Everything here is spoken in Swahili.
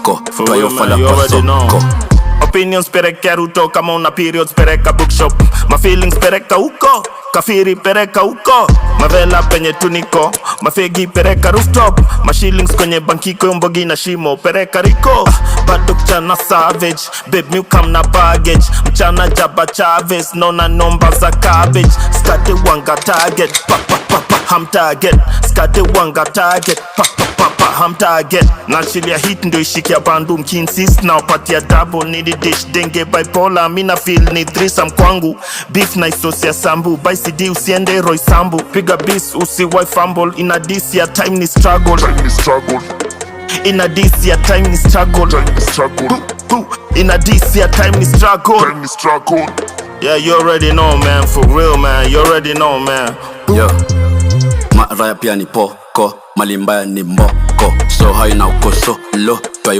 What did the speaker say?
moko twayofala kwa soko. Opinions pereka ruto kama una periods pereka bookshop. My feelings pereka huko, kafiri pereka huko. Mavela penye tuniko, mafegi pereka rooftop. My shillings kwenye bankiko mbogi na shimo pereka riko. Bado kuchana savage, babe mi ukam na baggage. Mchana jaba Chavez, nona nomba za cabbage. Skate wanga target, pa pa pa pa ham target. Skate wanga target, pa pa pa pa ham target. Nachilia hit ndo ishikia bandu mkinsist na upatia double. Nidi dish denge bipolar, mina feel ni threesome kwangu. Beef na isosia sambu, by CD usiende Roy Sambu. Piga bis usiwai fumble, ina this ya time ni struggle. In a this ya time ni struggle. In a this ya time ni struggle. Yeah, you already know, man. For real, man. You already know, man. Yo, maraya pia ni poko, malimbaya ni moko. So haina uko solo,